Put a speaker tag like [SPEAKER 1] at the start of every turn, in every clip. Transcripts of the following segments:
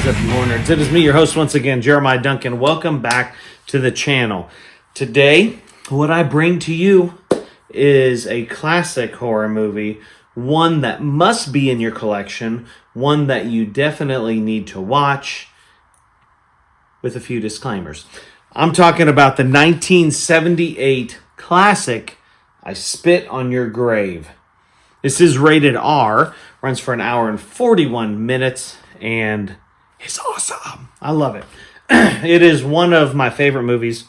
[SPEAKER 1] up, you horror nerds? It is me, your host, once again, Jeremiah Duncan. Welcome back to the channel. Today, what I bring to you is a classic horror movie, one that must be in your collection, one that you definitely need to watch, with a few disclaimers. I'm talking about the 1978 classic, I Spit on Your Grave. This is rated R, runs for an hour and 41 minutes, and it's awesome. I love it. It is one of my favorite movies,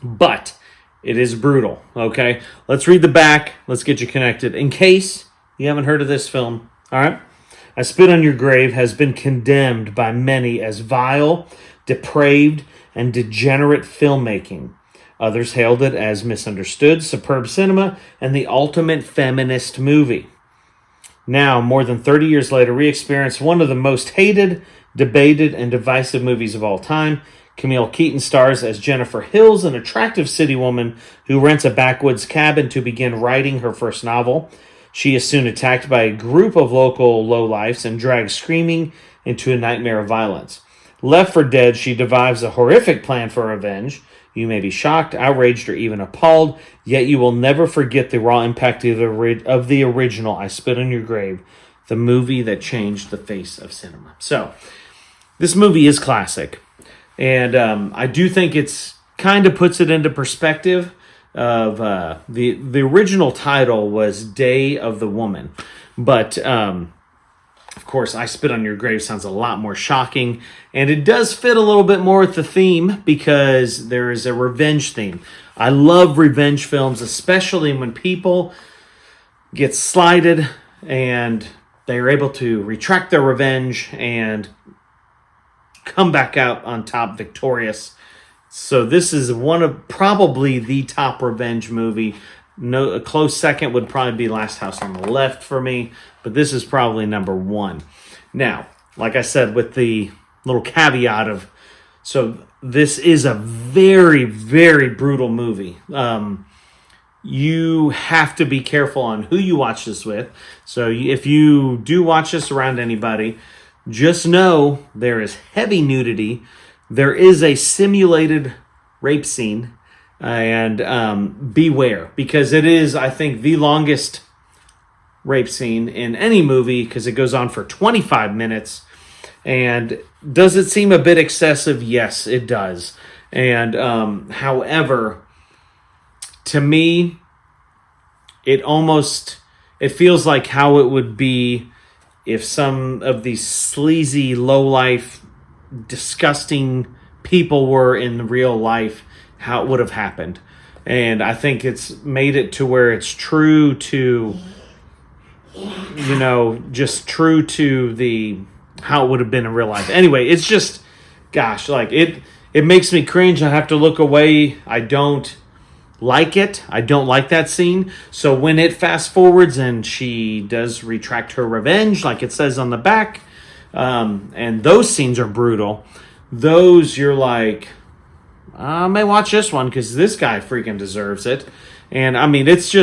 [SPEAKER 1] but it is brutal, okay? Let's read the back. Let's get you connected. In case you haven't heard of this film, all right? I Spit on Your Grave has been condemned by many as vile, depraved, and degenerate filmmaking. Others hailed it as misunderstood, superb cinema, and the ultimate feminist movie. Now, more than 30 years later, we experience one of the most hated, debated, and divisive movies of all time. Camille Keaton stars as Jennifer Hills, an attractive city woman who rents a backwoods cabin to begin writing her first novel. She is soon attacked by a group of local lowlifes and dragged screaming into a nightmare of violence. Left for dead, she devises a horrific plan for revenge. You may be shocked, outraged, or even appalled, yet you will never forget the raw impact of the original I Spit on Your Grave, the movie that changed the face of cinema. So, this movie is classic, and I do think it's kind of puts it into perspective of the original title was Day of the Woman, but of course, I Spit on Your Grave sounds a lot more shocking, and it does fit a little bit more with the theme because there is a revenge theme. I love revenge films, especially when people get slighted and they are able to retract their revenge and come back out on top victorious. So this is one of probably the top revenge movie. No, a close second would probably be Last House on the Left for me, but this is probably number one. Now, like I said, with the little caveat of, so this is a very, very brutal movie. You have to be careful on who you watch this with. So if you do watch this around anybody, just know there is heavy nudity. There is a simulated rape scene. And beware, because it is, I think, the longest rape scene in any movie because it goes on for 25 minutes. And does it seem a bit excessive? Yes, it does. And however, to me, it feels like how it would be if some of these sleazy, low-life, disgusting people were in real life, how it would have happened. And I think it's made it to where it's true to, just true to how it would have been in real life. Anyway, it's just, gosh, like it makes me cringe. I have to look away. I don't like it. I don't like that scene. So when it fast forwards and she does retract her revenge, like it says on the back, and those scenes are brutal, those you're like, I may watch this one because this guy freaking deserves it. And I mean, it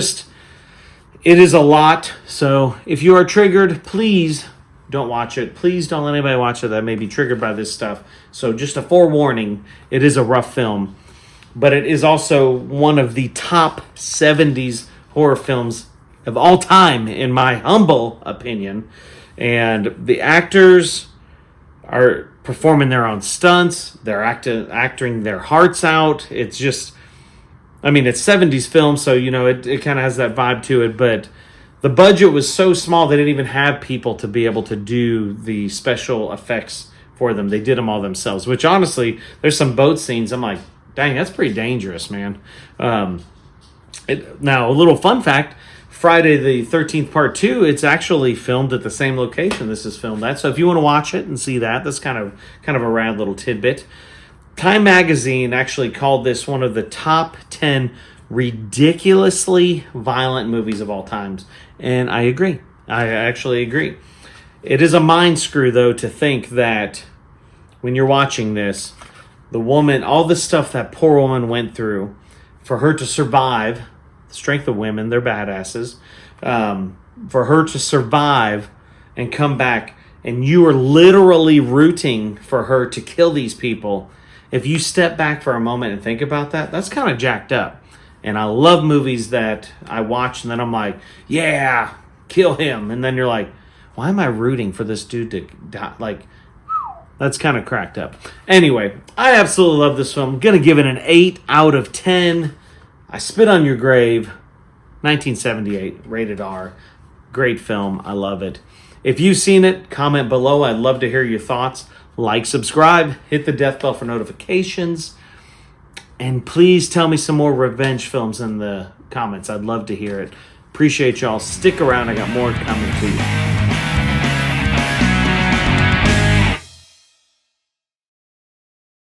[SPEAKER 1] is a lot. So if you are triggered, please don't watch it. Please don't let anybody watch it that may be triggered by this stuff. So just a forewarning, it is a rough film. But it is also one of the top 70s horror films of all time, in my humble opinion. And the actors are performing their own stunts. They're acting their hearts out. It's just, I mean, it's 70s film, so, it kind of has that vibe to it. But the budget was so small, they didn't even have people to be able to do the special effects for them. They did them all themselves, which honestly, there's some boat scenes. I'm like, dang, that's pretty dangerous, man. Now, a little fun fact, Friday the 13th Part 2, it's actually filmed at the same location this is filmed at. So if you want to watch it and see that, that's kind of a rad little tidbit. Time Magazine actually called this one of the top 10 ridiculously violent movies of all times. And I agree. I actually agree. It is a mind screw, though, to think that when you're watching this, the woman, all the stuff that poor woman went through, for her to survive, the strength of women, they're badasses, for her to survive and come back and you are literally rooting for her to kill these people, if you step back for a moment and think about that, that's kind of jacked up. And I love movies that I watch and then I'm like, yeah, kill him. And then you're like, why am I rooting for this dude to die? Like, that's kind of cracked up. Anyway, I absolutely love this film. I'm going to give it an 8 out of 10. I Spit on Your Grave, 1978, rated R. Great film. I love it. If you've seen it, comment below. I'd love to hear your thoughts. Like, subscribe, hit the death bell for notifications. And please tell me some more revenge films in the comments. I'd love to hear it. Appreciate y'all. Stick around. I got more coming to you.